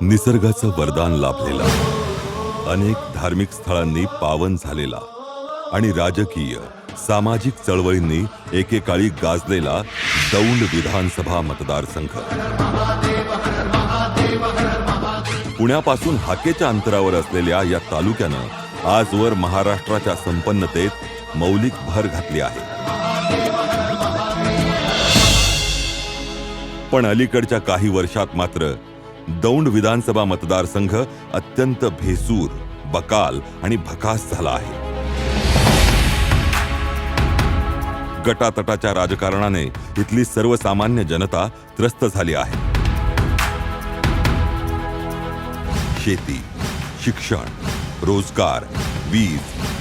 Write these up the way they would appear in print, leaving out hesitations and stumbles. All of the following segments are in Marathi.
निसर्गाचं वरदान लाभलेला, अनेक धार्मिक स्थळांनी पावन झालेला आणि राजकीय सामाजिक चळवळींनी एकेकाळी गाजलेला दौंड विधानसभा मतदारसंघ पुण्यापासून हाकेच्या अंतरावर असलेल्या या तालुक्यानं आजवर महाराष्ट्राच्या संपन्नतेत मौलिक भर घातली आहे. पण अलीकडच्या काही वर्षात मात्र दौंड विधानसभा मतदारसंघ अत्यंत भेसूर, बकाल आणि भकास झाला आहे. गटातटाच्या राजकारणाने इथली सर्वसामान्य जनता त्रस्त झाली आहे. शेती, शिक्षण, रोजगार, वीज,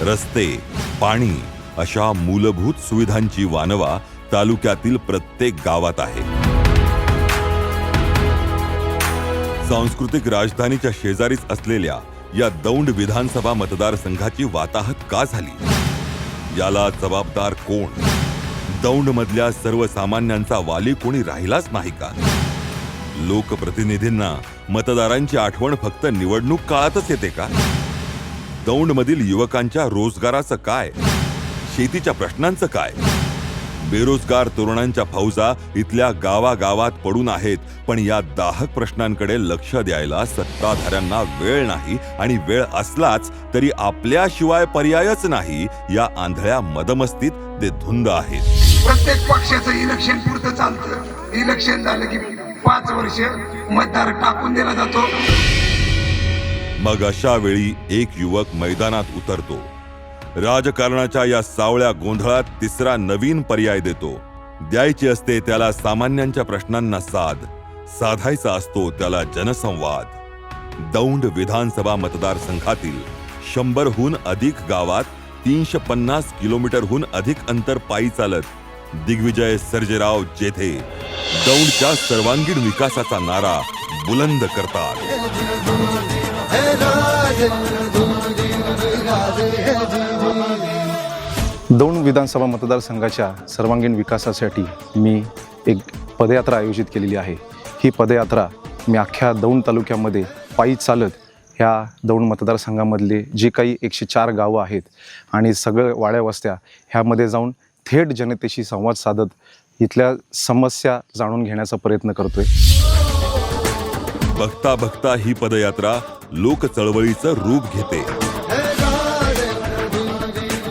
रस्ते, पाणी अशा मूलभूत सुविधांची वानवा तालुक्यातील प्रत्येक गावात आहे. सांस्कृतिक राजधानीच्या शेजारीच असलेल्या या दौंड विधानसभा मतदारसंघाची वाताहत का झाली? याला जबाबदार कोण? दौंडमधल्या सर्वसामान्यांचा वाली कोणी राहिलाच नाही का? लोकप्रतिनिधींना मतदारांची आठवण फक्त निवडणूक काळातच येते का? दौंडमधील युवकांच्या रोजगाराचं काय? शेतीच्या प्रश्नांचं काय? बेरोजगार तरुणांच्या फौजा इथल्या गावागावात पडून आहेत, पण या दाहक प्रश्नांकडे लक्ष द्यायला सत्ताधाऱ्यांना वेळ नाही आणि वेळ असलाच तरी आपल्याशिवाय पर्यायच नाही या आंधळ्या मदमस्तीत ते धुंद आहेत. प्रत्येक पक्षाचं इलेक्शन पुरतं चालतं. इलेक्शन झालं की 5 वर्ष मतदार टाकून दिला जातो. मग अशा वेळी एक युवक मैदानात उतरतो. राजकारणाच्या या सावळ्या गोंधळात तिसरा नवीन पर्याय देतो. द्यायची असते त्याला सामान्यांच्या प्रश्नांना साध, साधायचा असतो त्याला जनसंवाद. दौंड विधानसभा मतदारसंघातील 100हून अधिक गावात 350 किलोमीटरहून अधिक अंतर पायी चालत दिग्विजय सर्जेराव जेधे दौंडच्या सर्वांगीण विकासाचा नारा बुलंद करतात. दौंड विधानसभा मतदारसंघाच्या सर्वांगीण विकासासाठी मी एक पदयात्रा आयोजित केलेली आहे. ही पदयात्रा मी अख्ख्या दौंड तालुक्यामध्ये पायी चालत ह्या दौंड मतदारसंघामधले जे काही 104 गावं आहेत आणि सगळं वाड्या वस्त्या ह्यामध्ये जाऊन थेट जनतेशी संवाद साधत इथल्या समस्या जाणून घेण्याचा प्रयत्न करतोय. बघता बघता ही पदयात्रा लोक चळवळीचं रूप घेते.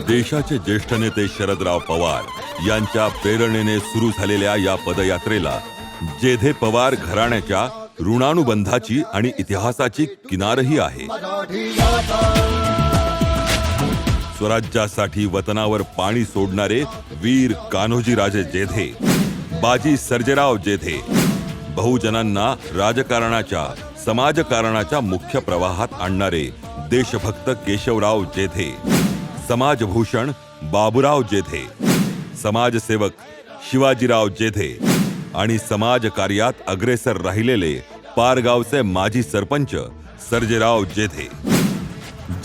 देशाचे ज्येष्ठ नेते शरदराव पवार यांच्या प्रेरणेने सुरू झालेल्या या पदयात्रेला जेधे पवार घराण्याच्या ऋणानुबंधाची आणि इतिहासाची किनारही आहे. स्वराज्यासाठी वतनावर पाणी सोडणारे वीर कान्होजीराजे जेधे, बाजी सर्जेराव जेधे, बहुजनांना राजकारणाच्या, समाजकारणाच्या मुख्य प्रवाहात आणणारे देशभक्त केशवराव जेधे, समाजभूषण बाबूराव जेधे, समाजसेवक शिवाजीराव जेधे आणि समाजकार्यात अग्रेसर राहिलेले पारगावचे माजी सरपंच सर्जेराव जेधे.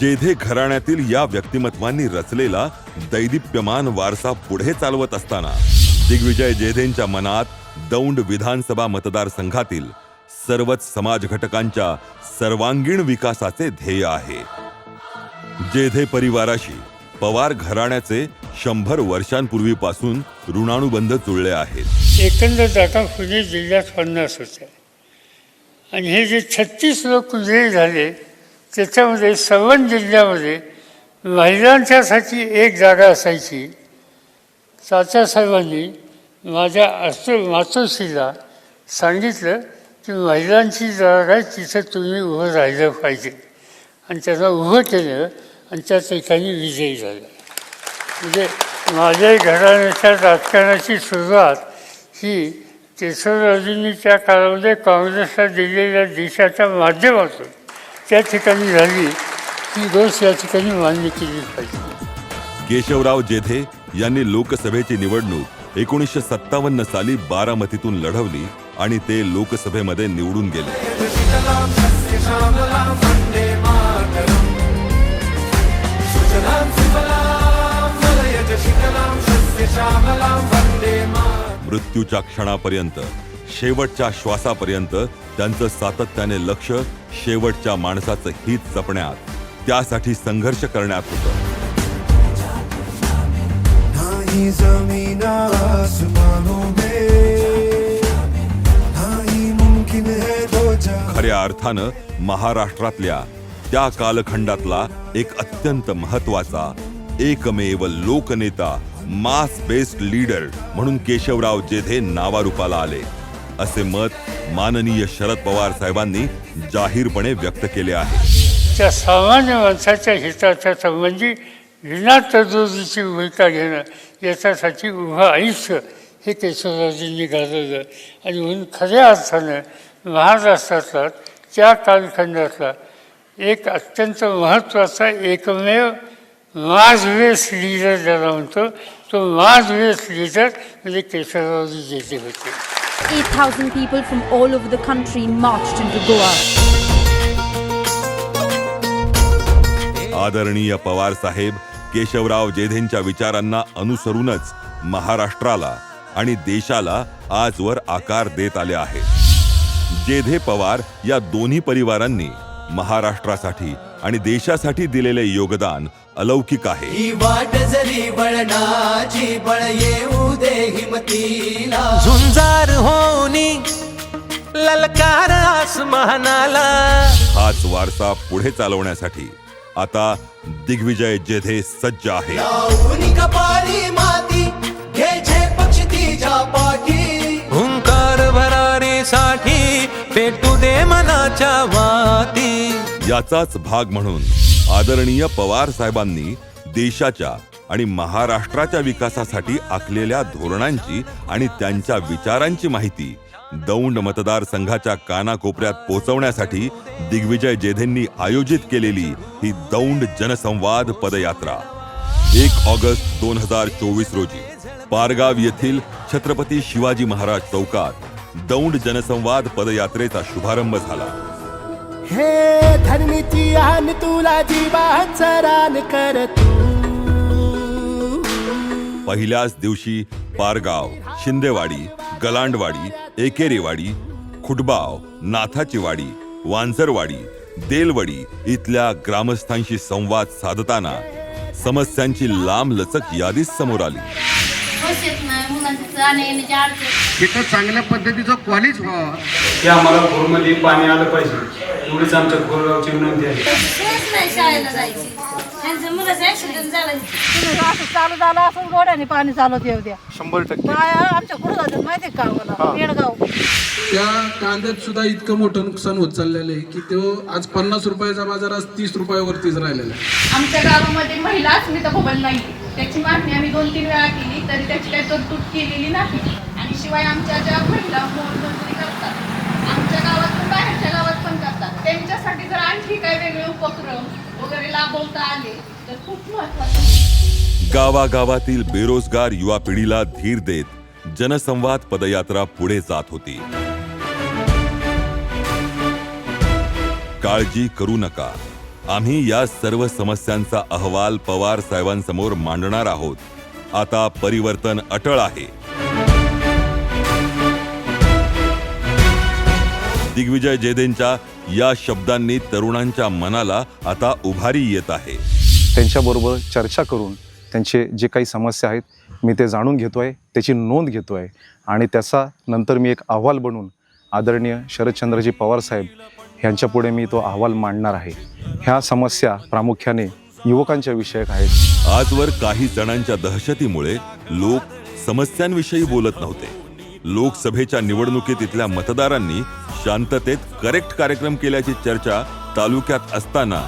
जेधे घराण्यातील या व्यक्तिमत्वांनी रचलेला दैदिप्यमान वारसा पुढे चालवत असताना दिग्विजय जेधेंच्या मनात दौंड विधानसभा मतदारसंघातील सर्वच समाज घटकांच्या सर्वांगीण विकासाचे ध्येय आहे. जेधे परिवाराशी पवार घराण्याचे 100 वर्षांपूर्वीपासून ऋणानुबंध जुळले आहेत. एकंदर डाटा पुणे जिल्ह्यात 50 होते आणि हे जे 36 लोक कुजळे झाले त्याच्यामध्ये सवण जिल्ह्यामध्ये महिलांच्यासाठी एक जागा असायची. चाचासाहेबांनी माझ्या मातोश्रीला सांगितलं की महिलांची जागा आहे तिथं तुम्ही उभं राहिलं पाहिजे आणि त्यांना उभं केलं आणि त्या ठिकाणी विजयी झाला. म्हणजे माझ्या घराण्याच्या राजकारणाची सुरुवात ही केशवराजूंनी त्या काळामध्ये काँग्रेसला दिलेल्या देशाच्या माध्यमातून त्या ठिकाणी झाली. ही गोष्ट या ठिकाणी मान्य केली पाहिजे. केशवराव जेधे यांनी लोकसभेची निवडणूक 1957 साली बारामतीतून लढवली आणि ते लोकसभेमध्ये निवडून गेले. मृत्यूच्या क्षणापर्यंत शेवटच्या श्वासापर्यंत त्यांचं सातत्याने लक्ष शेवटच्या माणसाचं हित जपण्यात, त्यासाठी संघर्ष करण्यात होतं. नहीं ज़मीन आसमानों में, नहीं मुमकिन है दो जहां. खऱ्या अर्थानं महाराष्ट्रातल्या त्या कालखंडातला एक अत्यंत महत्वाचा एकमेव लोकनेता, मास बेस्ड लीडर म्हणून केशवराव जेधे नावारूपाला आले, असे मत माननीय शरद पवार साहेबांनी जाहीरपणे व्यक्त केले आहे. त्या सामान्य माणसाच्या हिताच्या संबंधी विना तरतुदीची भूमिका घेणं, याच्यासाठी उभं आयुष्य हे केशवरावजींनी घालवलं. आणि म्हणून खऱ्या अर्थानं महाराष्ट्रातला त्या कालखंडातला एक अत्यंत महत्त्वाचा एकमेव मास बेस्ड लीडर ज्याला म्हणतो, तो मास बेस्ड लीडर म्हणजे केशवरावजी जेधे होते. 8,000 people from all over the country marched into Goa. आदरणीय पवार साहेब केशवराव जेधेंच्या विचारांना अनुसरूनच महाराष्ट्राला आणि देशाला आजवर आकार देत आले आहे. जेधे पवार या दोन्ही परिवारांनी महाराष्ट्रासाठी आणि देशासाठी दिलेले योगदान अलौकिक आहे. ही वाट जरी बळणाची बळ येऊ दे हिमतीला, झुंजार होनी ललकार आसमानाला. हाच वारसा पुढे चालवण्यासाठी आता दिग्विजय जेधे सज्ज आहे. लावून कपाळी माती घ्यायचे पक्ष तिच्या पाठी, हुंकार भरारीसाठी पेटू दे मनाच्या वाती. याचाच भाग म्हणून आदरणीय पवार साहेबांनी देशाच्या आणि महाराष्ट्राच्या विकासासाठी आखलेल्या धोरणांची आणि त्यांच्या विचारांची माहिती दौंड मतदारसंघाच्या कानाकोपऱ्यात पोहोचवण्यासाठी दिग्विजय जेधेंनी आयोजित केलेली ही दौंड जनसंवाद पदयात्रा 1 ऑगस्ट 2024 रोजी पारगाव येथील छत्रपती शिवाजी महाराज चौकात दौंड जनसंवाद पदयात्रेचा शुभारंभ झाला. हे धर्मीची आन तुला जीवाच रान कर तू. पहिल्याच दिवशी पारगाव, शिंदेवाडी, गलांडवाडी, एकेरेवाडी, खुटबाव, नाथाची वाडी, वांजरवाडी, देलवडी इथल्या ग्रामस्थांशी संवाद साधताना समस्यांची लांबलचक यादीच समोर आली. तिथं चांगल्या पद्धतीचं कॉलेज व्हावं, की आम्हाला घरमध्ये पाणी आलं पाहिजे, एवढीच आमच्या गोरगावची विनंती आहे. शाळेला जायची त्यांचं मुलाचं ऍक्सिडेंट झालं, चालू झालं असं गोड्याने पाणी चालत येऊ द्या. 100% आमच्या कुठं जातात माहिती का आम्हाला, येडगाव. त्या कांद्यात सुद्धा इतकं मोठं नुकसान होत चाललेलं आहे की तो आज 50 रुपयाचा बाजार आज 30 रुपयावरतीच राहिलेला आहे. आमच्या गावामध्ये महिला अस्मिता भवन नाही, त्याची मागणी आम्ही 2-3 वेळा केली तरी त्याची काही तरतूद केलेली नाही. आणि शिवाय आमच्या ज्या महिला मोलमजुरी करतात, आमच्या गावात पण बाहेरच्या गावात पण करतात, त्यांच्यासाठी जर आणखी काही वेगळे उपक्रम वगैरे राबवता आले तर खूप महत्त्वाचं. गावागावातील बेरोजगार युवा पिढीला धीर देत जनसंवाद पदयात्रा पुढे जात होती. काळजी करू नका, आम्ही या सर्व समस्यांचा अहवाल पवार साहेबांसमोर मांडणार आहोत. आता परिवर्तन अटळ आहे. दिग्विजय जेधेंच्या या शब्दांनी तरुणांच्या मनाला आता उभारी येत आहे. त्यांच्याबरोबर चर्चा करून त्यांचे जे काही समस्या आहेत मी ते जाणून घेतोय, त्याची नोंद घेतोय आणि त्याचा नंतर मी एक अहवाल बनवून आदरणीय शरदचंद्रजी पवार साहेब यांच्यापुढे मी तो अहवाल मांडणार आहे. ह्या समस्या प्रामुख्याने युवकांच्या विषयक आहेत. आजवर काही जणांच्या दहशतीमुळे लोक समस्यांविषयी बोलत नव्हते. लोकसभेच्या निवडणुकीत इथल्या मतदारांनी शांततेत करेक्ट कार्यक्रम केल्याची चर्चा तालुक्यात असताना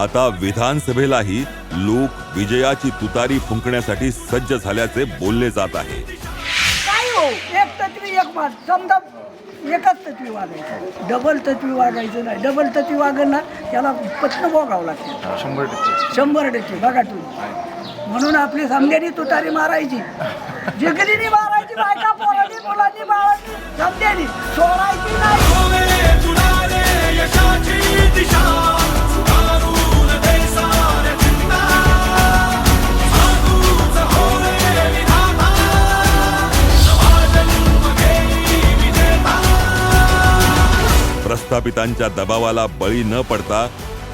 आता विधानसभेलाही लोक विजयाची तुतारी फुंकण्यासाठी सज्ज झाल्याचे बोलले जात आहे. काय हो, एक तत्वी एक मात, समजा एकच तत्वी वागायचं, डबल तत्वी वागायचं नाही. डबल तत्वी वागणार त्याला पत्न भोगावं लागते. 100% बघा तुम्ही. म्हणून आपली समजेनी तुतारी मारायची, जिगरीनी मारायची, बायका पोरांनी मुलांनी मारायची, समजेनी सोडायची नाही. प्रस्थापितांच्या दबावाला बळी न पडता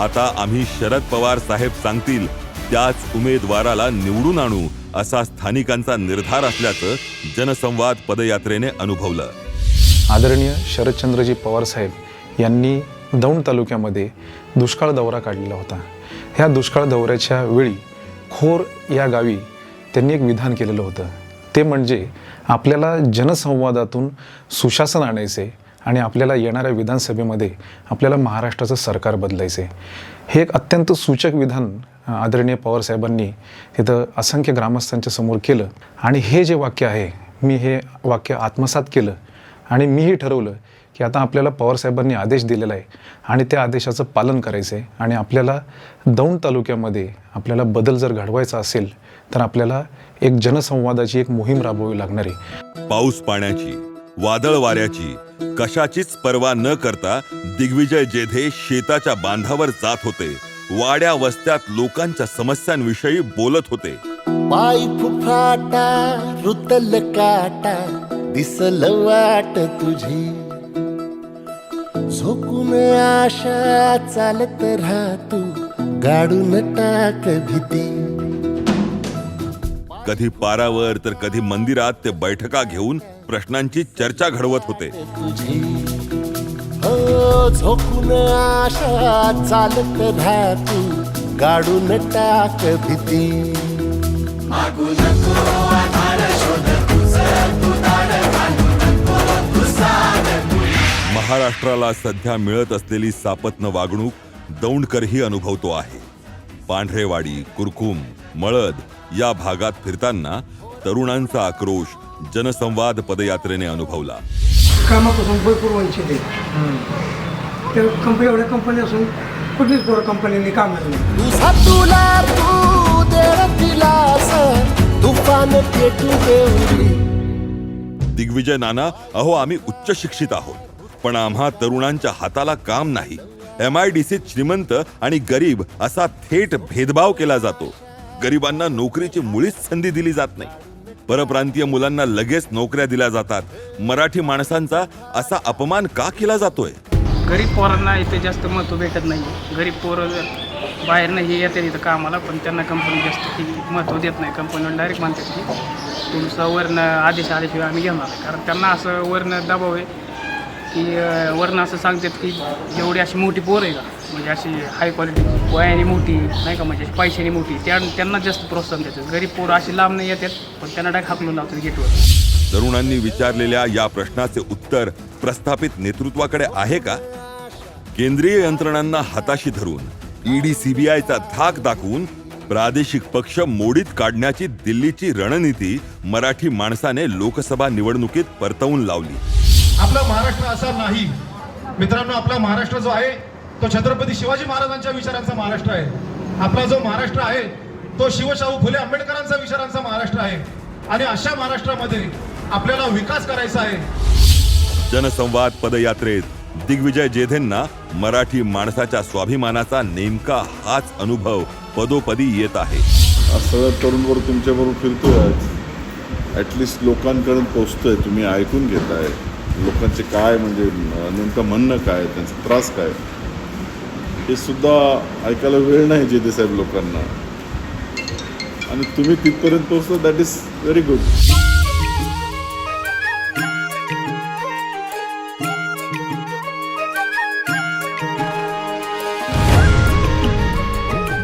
आता आम्ही शरद पवार साहेब सांगतील त्याच उमेदवाराला निवडून आणू असा स्थानिकांचा निर्धार असल्याचं जनसंवाद पदयात्रेने अनुभवलं. आदरणीय शरदचंद्रजी पवार साहेब यांनी दौंड तालुक्यामध्ये दुष्काळ दौरा काढलेला होता. ह्या दुष्काळ दौऱ्याच्या वेळी खोर या गावी त्यांनी एक विधान केलेलं होतं. ते म्हणजे आपल्याला जनसंवादातून सुशासन आणायचे आणि आपल्याला येणाऱ्या विधानसभेमध्ये आपल्याला महाराष्ट्राचं सरकार बदलायचे. हे एक अत्यंत सूचक विधान आदरणीय पवारसाहेबांनी तिथं असंख्य ग्रामस्थांच्या समोर केलं आणि हे जे वाक्य आहे मी हे वाक्य आत्मसात केलं आणि मीही ठरवलं की आता आपल्याला पवारसाहेबांनी आदेश दिलेला आहे आणि त्या आदेशाचं पालन करायचं आहे आणि आपल्याला दौंड तालुक्यामध्ये आपल्याला बदल जर घडवायचा असेल तर आपल्याला एक जनसंवादाची एक मोहीम राबवावी लागणार आहे. पाऊस पाण्याची, वादळ वाऱ्याची कशाचीच पर्वा न करता दिग्विजय जेधे शेताच्या बांधावर जात होते. वाड्या वस्त्यात लोकांच्या समस्यांविषयी बोलत होते. पाय फुफाटा रुतल काटा दिसल वाट तुझी झोकून आशा चालत राहा तू गाडून टाक भीती. कधी पारावर तर कधी मंदिरात ते बैठका घेऊन प्रश्नांची चर्चा घडवत होते. तुझी हो झोकून आशा चालत राहा तू गाडून टाक भीती. मागू नको आधार शोध तुझं तू दाड घालू नको तू साध. महाराष्ट्राला सध्या मिळत असलेली सापत्न वागणूक दौंडकरही अनुभवतो आहे. पांढरेवाडी, कुरकुम, मळद या भागात फिरताना तरुणांचा आक्रोश जनसंवाद पदयात्रेने अनुभवला. कामापासून भरपूर वंचित आहे. त्या कंपनी एवढ्या कंपनी असून कुठलीच पोरं कंपनीने कामाला नाही. तुझा तुला तू देव दिलास तुफान पेटू देऊरी. दिग्विजय नाना, अहो आम्ही उच्च शिक्षित आहोत पण आम्हा तरुणांच्या हाताला काम नाही. MIDCत श्रीमंत आणि गरीब असा थेट भेदभाव केला जातो. गरिबांना नोकरीची मुळीच संधी दिली जात नाही. परप्रांतीय मुलांना लगेच नोकऱ्या दिल्या जातात. मराठी माणसांचा असा अपमान का केला जातोय? गरीब पोरांना इथे जास्त महत्त्व भेटत नाही. गरीब पोरं बाहेर नाही येतात इथं कामाला, पण त्यांना कंपनी जास्त महत्त्व देत नाही. कंपनीवर डायरेक्ट म्हणतात की तुमचा वरनं आदेश आल्याशिवाय आम्ही घेणार नाही. कारण त्यांना असं वरनं दबाव आहे की वरनं असं सांगतात की जेवढी अशी मोठी पोरं आहे का म्हणजे अशी हाय क्वालिटी वयाने मोठी नाही का म्हणजे पैशाने मोठी त्यांना जास्त प्रोत्साहन देतात. गरीब पोरं अशी लांब नाही येतात पण त्यांना डायरेक्ट हाकलून लावतात गेटवर. तरुणांनी विचारलेल्या या प्रश्नाचे उत्तर प्रस्थापित नेतृत्वाकडे आहे का? केंद्रीय यंत्रणांना हाताशी धरून ED CBIचा धाक दाखवून प्रादेशिक पक्ष मोडीत काढण्याची दिल्लीची रणनीती मराठी माणसाने लोकसभा निवडणुकीत परतवून लावली. आपला महाराष्ट्र असा नाही मित्रांनो. आपला महाराष्ट्र जो आहे तो छत्रपती शिवाजी महाराजांच्या विचारांचा महाराष्ट्र आहे. आपला जो महाराष्ट्र आहे तो शिवशाहू फुले आंबेडकरांचा विचारांचा महाराष्ट्र आहे आणि अशा महाराष्ट्रामध्ये आपल्याला विकास करायचा आहे. जनसंवाद पदयात्रेत दिग्विजय जेधेंना मराठी माणसाच्या स्वाभिमानाचा नेमका हाच अनुभव पदोपदी येत आहे. असं तरुणवर तुमच्याबरोबर फिरतोय, ॲटलिस्ट लोकांकडून पोचतोय, तुम्ही ऐकून घेताय लोकांचे काय म्हणजे नेमकं म्हणणं काय, त्यांचा त्रास काय, हे सुद्धा ऐकायला वेळ नाही जेधे साहेब लोकांना, आणि तुम्ही तिथपर्यंत पोहोचता. That is very good.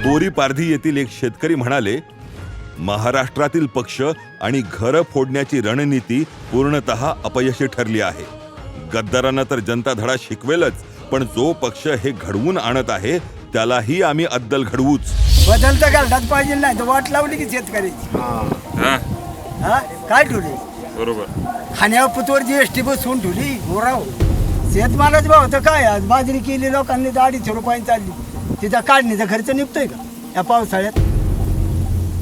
Boripardhi येथील एक शेतकरी म्हणाले, महाराष्ट्रातील पक्ष आणि घरं फोडण्याची रणनीती पूर्णतः अपयशी ठरली आहे. गद्दारांना तर जनता धडा शिकवेलच, पण जो पक्ष हे घडवून आणत आहे त्यालाही आम्ही अद्दल घडवूच. बदल तर घालतात पाहिजे नाही तर वाट लावली की शेतकरी काय ठेवली बरोबर. खाण्यावर पुतवर GST बसवून ठेवली. गोराव शेतमालाच भाव तर काय आज बाजरी केली लोकांनी तर 250 रुपयांनी चालली. तिचा काढणीचा खर्च निघतोय का या पावसाळ्यात?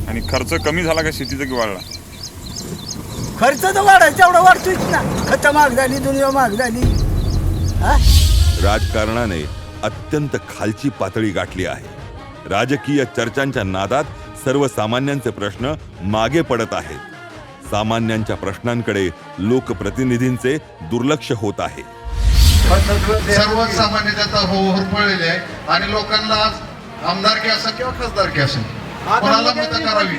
आणि खर्च कमी झाला का शेतीचा की वाढला? खर्च तर वाढायचा एवढा वाढतोच ना. खतं महाग झाली, दुनिया महाग झाली. राजकारणाने अत्यंत खालची पातळी गाठली आहे. राजकीय चर्चांच्या नादात सर्वसामान्यांचे प्रश्न मागे पडत आहेत. सामान्यांच्या प्रश्नांकडे लोकप्रतिनिधींचे दुर्लक्ष होत आहे. सर्वसामान्य जनता होरपळलेली आहे आणि लोकांना आज आमदारकी असो किंवा खासदारकी असो कोणाला मतं करावी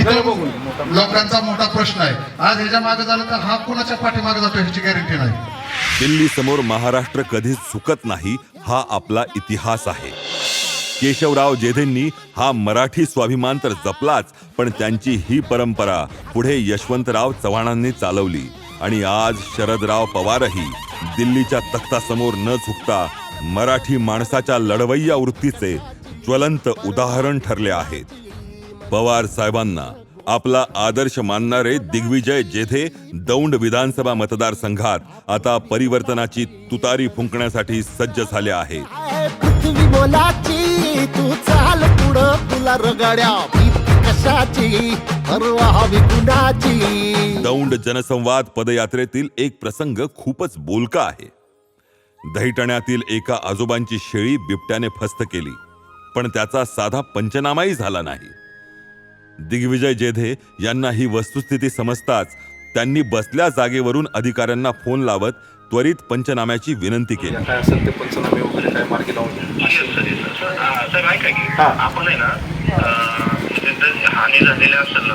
इथं बघून लोकांचा मोठा प्रश्न आहे. आज ह्याच्या मागे झालं तर हा कोणाच्या पाठीमागे जातो ह्याची गॅरंटी नाही. दिल्ली समोर महाराष्ट्र कधीच चुकत नाही हा आपला इतिहास आहे. केशवराव जेधेंनी हा मराठी स्वाभिमान तर जपलाच, पण त्यांची ही परंपरा पुढे यशवंतराव चव्हाणांनी चालवली आणि आज शरदराव पवारही दिल्लीच्या तख्तासमोर न झुकता मराठी माणसाच्या लढवय्या वृत्तीचे ज्वलंत उदाहरण ठरले आहेत. पवार साहेबांना आपला आदर्श मानणारे दिग्विजय जेधे दौंड विधानसभा मतदारसंघात आता परिवर्तनाची तुतारी फुंकण्यासाठी सज्ज झाले आहेत. पृथ्वी बोलाची तू चाल पुढं तुला रगड्या कशाची परवा हवी कुणाची. दौंड जनसंवाद पदयात्रेतील एक प्रसंग खूपच बोलका आहे. दहिटण्यातील एका आजोबांची शेळी बिबट्याने फस्त केली, पण त्याचा साधा पंचनामाही झाला नाही. दिग्विजय जेधे यांना ही वस्तुस्थिती समजताच त्यांनी बसल्या जागेवरून अधिकाऱ्यांना फोन लावत त्वरित पंचनाम्याची विनंती केली. काय असेल ते पंचनामे वगैरे काय मार्गी लावून सर ऐका की आपण आहे ना हानी झालेल्या असेल ना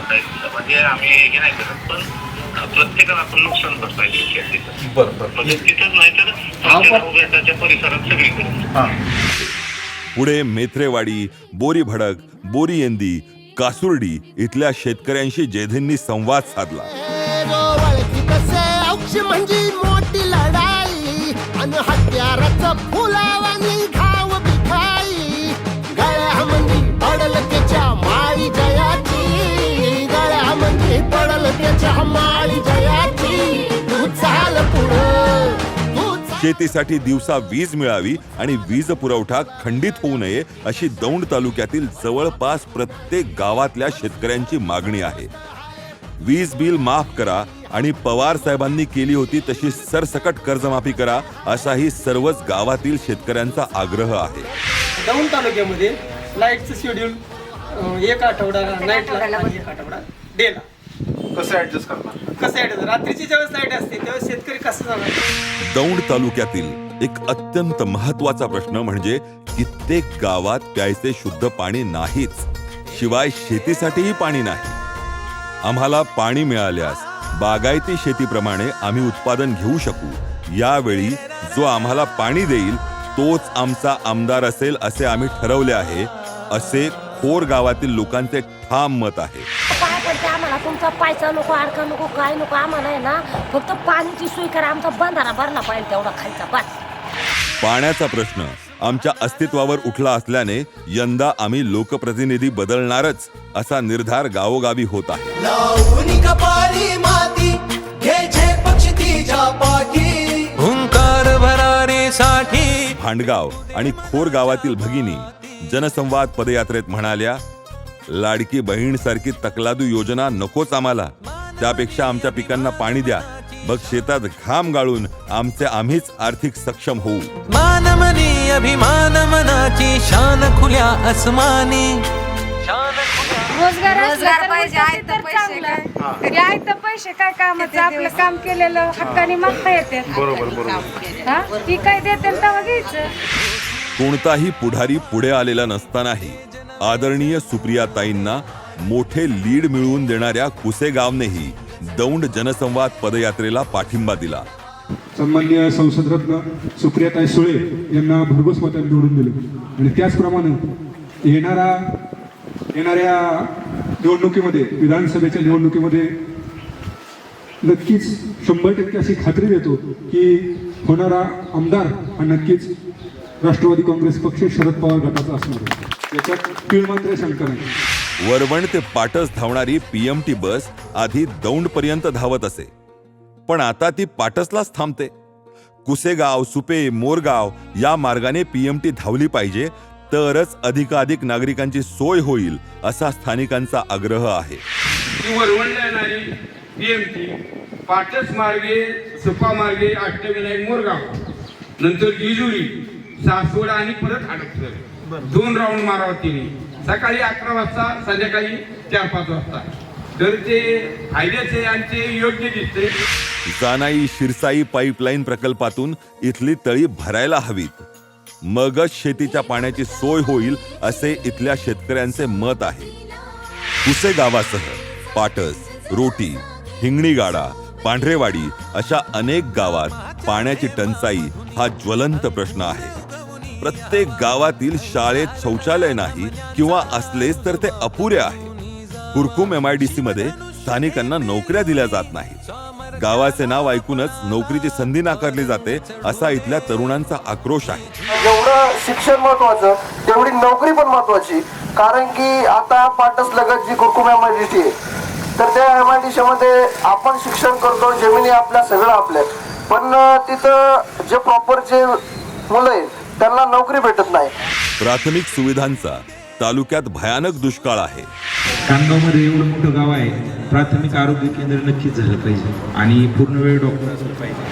म्हणजे आम्ही हे नाही करत, पण प्रत्येकाला आपण नुकसान भरपाई द्यायची. बरं म्हणजे तिथंच नाही तर त्याच्या परिसरात सगळीकडे. पुढे मेथरेवाडी, बोरी भडक, बोरी येंदी, कासुर्डी इथल्या शेतकऱ्यांशी जेधेंनी संवाद साधला. म्हणजे मोठी लढाई आणि हत्याराचं फुलावानी घाव बिखाई. गळ्यामध्ये पडल त्याच्या माळी जयाची, गळ्यामध्ये पडल त्याच्या माळी जयाची. तू चाल पुढं. शेतीसाठी दिवसा वीज मिळावी आणि वीज पुरवठा खंडित होऊ नये अशी दौंड तालुक्यातील जवळपास प्रत्येक गावातल्या शेतकऱ्यांची मागणी आहे. वीज बिल माफ करा आणि पवार साहेबांनी केली होती तशी सरसकट कर्जमाफी करा असाही सर्वच गावातील शेतकऱ्यांचा आग्रह आहे. दौंड तालुक्यामध्ये लाईटचं शेड्यूल एक आठवडा नाईटला आणि एक आठवडा डेला कसं ऍडजस्ट करणार? कसं ऍडजस्ट? रात्रीची ज्यावेळेस लाईट असते त्यावेळेस शेतकरी कसं जाणार? दौंड तालुक्यातील एक अत्यंत महत्वाचा प्रश्न म्हणजे कित्येक गावात प्यायचे शुद्ध पाणी नाहीच, शिवाय शेतीसाठीही पाणी नाही. आम्हाला पाणी मिळाल्यास बागायती शेतीप्रमाणे आम्ही उत्पादन घेऊ शकू. यावेळी जो आम्हाला पाणी देईल तोच आमचा आमदार असेल असे आम्ही ठरवले आहे, असे खोर गावातील लोकांचे ठाम मत आहे. आम्हाला तुमचा पैसा नको, अडका नको, काय नको, आम्हाला आहे ना फक्त पाण्याची सोय करा. आमचा बंधारा भरला पाहिजे तेवढा खायचा बस. पाण्याचा प्रश्न आमच्या अस्तित्वावर उठला असल्याने यंदा आम्ही लोकप्रतिनिधी बदलणारच असा निर्धार गावोगावी होत आहे. लावणी कपाळी माती घे पक्षी पाठी हुंकार भरारीसाठी. भांडगाव आणि खोर गावातील भगिनी जनसंवाद पदयात्रेत म्हणाल्या, लाडकी बहीण सारखी तकलादू योजना नकोच आम्हाला, त्यापेक्षा आमच्या पिकांना पाणी द्या. बघ शेतात घाम गाळून आमचे आम्हीच आर्थिक सक्षम होऊ. मानमनी अभिमान मनाची शान खुल्या आसमानी. रोजगार पाहिजे, आहे तर पैसे काय कामाचं आपलं काम केलेलं हक्काने मागता येते. बरोबर ती काय देते तेव्हा घ्यायचं. कोणताही पुढारी पुढे आलेला नसतानाही आदरणीय सुप्रियाताईंना मोठे लीड मिळवून देणाऱ्या कुसेगावनेही दौंड जनसंवाद पदयात्रेला पाठिंबा दिला. सन्माननीय संसदरत्न सुप्रियाताई सुळे यांना भरघोस मतांनी निवडून दिलं आणि त्याचप्रमाणे येणाऱ्या निवडणुकीमध्ये, विधानसभेच्या निवडणुकीमध्ये नक्कीच 100% अशी खात्री देतो की होणारा आमदार हा नक्कीच राष्ट्रवादी काँग्रेस पक्ष शरद पवार गटाचा असणार आहे. याच्यात तीळ मात्र शंका नाही. वरवण ते पाटस धावणारी पीएमटी बस आधी दौंड पर्यंत धावत असे, पण आता ती पाटसलाच थांबते. कुसेगाव, सुपे, मोरगाव या मार्गाने पीएमटी धावली पाहिजे, तरच अधिकाधिक नागरिकांची सोय होईल असा स्थानिकांचा आग्रह आहे. वरवणला येणारी पीएमटी पाटस मार्गे, सुपा मार्गे, अष्टविनायक, मोरगाव, नंतर जेजुरी, सासवड आणि परत हडपसर 2 राऊंड मारावं तिने. सकाळी 11 वाजता, संध्याकाळी 4-5 वाजता. तर ते फायद्याचे आणि ते योग्य दिसते. जानाई शिरसाई पाईपलाईन प्रकल्पातून इथली तळी भरायला हवीत, मगच शेतीच्या पाण्याची सोय होईल असे इथल्या शेतकऱ्यांचे मत आहे. कुसे गावासह पाटस, रोटी, हिंगणीगाडा, पांढरेवाडी अशा अनेक गावात पाण्याची टंचाई हा ज्वलंत प्रश्न आहे. प्रत्येक गावातील शाळेत शौचालय नाही किंवा असलेच तर ते अपुरे आहे. कुरकुम MIDC मध्ये स्थानिकांना नोकऱ्या दिल्या जात नाहीत. गावाचे नाव ऐकूनच नोकरीची संधी नाकारली जाते असा इथल्या तरुणांचा आक्रोश आहे. जेवढं शिक्षण महत्वाचं तेवढी नोकरी पण महत्वाची. कारण की आता पाटस लगत जी कुरकुम MIDC आहे, तर त्या MIDC मध्ये आपण शिक्षण करतो, जमिनी आपल्या सगळं आपल्या, पण तिथं जे प्रॉपर जे मुलं आहेत त्यांना नोकरी भेटत नाही. प्राथमिक सुविधांचा तालुक्यात भयानक दुष्काळ आहे. कानगावमध्ये एवढं मोठं गाव आहे, प्राथमिक आरोग्य केंद्र नक्कीच झालं पाहिजे आणि पूर्ण वेळ डॉक्टर असलं पाहिजे.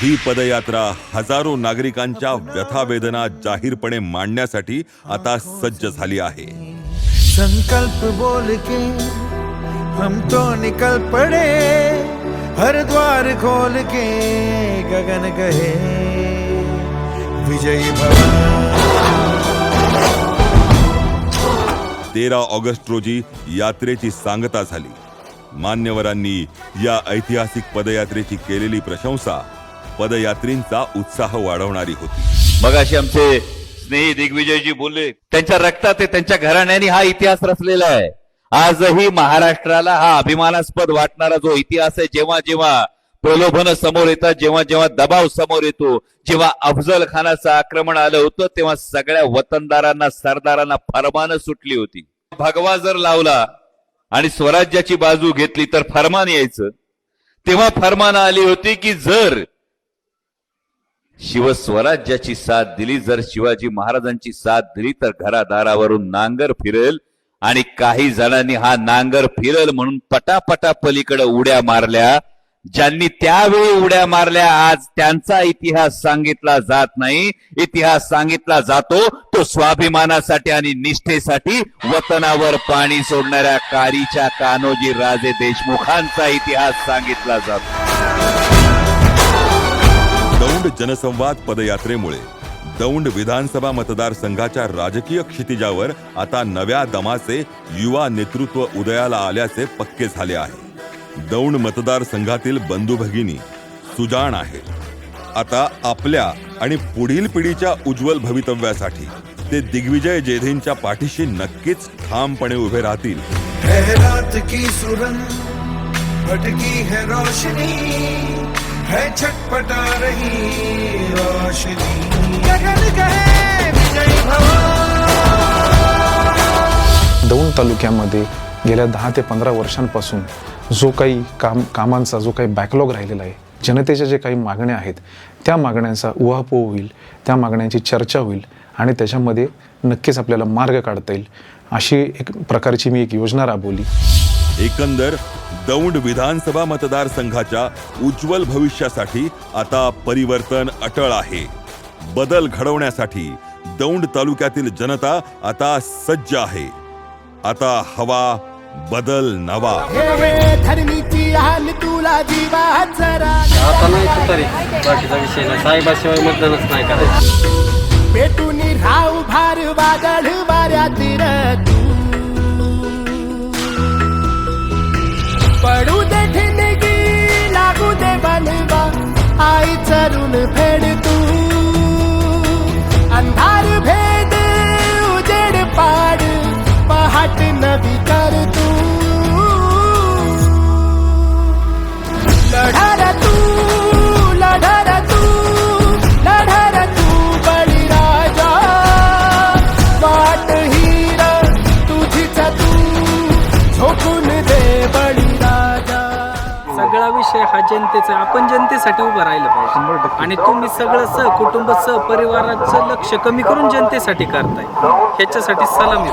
ही पदयात्रा हजारो नागरिकांच्या व्यथा वेदना जाहीरपणे मांडण्यासाठी आता सज्ज झाली आहे. संकल्प बोल के हम तो निकल पड़े, हर द्वार खोल के गगन कहे विजयी भव. 13 ऑगस्ट रोजी यात्रेची सांगता झाली. मान्यवरांनी या ऐतिहासिक पदयात्रेची केलेली प्रशंसा पदयात्रींचा उत्साह वाढवणारी होती. मगाशी आमचे स्नेही दिग्विजयजी बोलले, त्यांच्या रक्तात आहे, त्यांच्या घराण्याने हा इतिहास रचलेला आहे. आजही महाराष्ट्राला हा अभिमानास्पद वाटणारा जो इतिहास आहे, जेव्हा जेव्हा प्रलोभन समोर येतात, जेव्हा जेव्हा दबाव समोर येतो, जेव्हा अफजल खानाचं आक्रमण आलं होतं, तेव्हा सगळ्या वतनदारांना, सरदारांना फरमानं सुटली होती. भगवा जर लावला आणि स्वराज्याची बाजू घेतली तर फरमान यायचं. तेव्हा फरमानं आली होती की जर शिवस्वराज्याची साथ दिली, जर शिवाजी महाराजांची साथ दिली तर घरादारावरून नांगर फिरेल. आणि काही जणांनी हा नांगर फिरेल म्हणून पटापटा पलीकडे उड्या मारल्या. ज्यांनी त्यावेळी उड्या मारल्या, आज त्यांचा इतिहास सांगितला जात नाही. इतिहास सांगितला जातो तो स्वाभिमानासाठी आणि निष्ठेसाठी वतनावर पाणी सोडणाऱ्या कारीच्या कान्होजी राजे देशमुखांचा इतिहास सांगितला जातो. दौंड जनसंवाद पदयात्रेमुळे दौंड विधानसभा मतदारसंघाच्या राजकीय क्षितिजावर आता नव्या दमाचे युवा नेतृत्व उदयाला आल्याचे पक्के झाले आहे. दौंड मतदारसंघातील बंधू भगिनी सुजाण आहेत. आता आपल्या आणि पुढील पिढीच्या उज्ज्वल भवितव्यासाठी ते दिग्विजय जेधेंच्या पाठीशी नक्कीच ठामपणे उभे राहतील. है रात की सुरंग, भटकी है रोशनी, है छटपटा रही रोशनी, गगन कहे विजयी भव. दौंड तालुक्यामध्ये गेल्या 10 ते 15 वर्षांपासून जो काही कामांचा जो काही बॅकलॉग राहिलेला आहे, जनतेच्या जे काही मागण्या आहेत, त्या मागण्यांचा उहापोह होईल, त्या मागण्यांची चर्चा होईल आणि त्याच्यामध्ये नक्कीच आपल्याला मार्ग काढता येईल अशी एक प्रकारची मी एक योजना राबवली. एकंदर दौंड विधानसभा मतदारसंघाच्या उज्ज्वल भविष्यासाठी आता परिवर्तन अटळ आहे. बदल घडवण्यासाठी दौंड तालुक्यातील जनता आता सज्ज आहे. आता हवा बदल नवा. धरणीची हाल तुला जीवात जरा आता नाही तुतारी, बाकीचा विषय नाही. साहेबाशिवाय मतदानच नाही करायचं. पेटून राव भार वादळ वाऱ्यात तू पडू दे ठिणगी, लागू दे बनवा आई चरून फेड तू. अंधार भेद उजेड पाड, पहाट नवी कर तू. लढार तू, लढार तू, लढार तू बळीराजा. वाट हीर तुझीच तू, झोकून दे बळीराजा. सगळा विषय हा जनतेचा. आपण जनतेसाठी उभं राहिलं पाहिजे आणि तुम्ही सगळं सहकुटुंब सहपरिवाराचं लक्ष कमी करून जनतेसाठी करताय. ह्याच्यासाठी सलामी.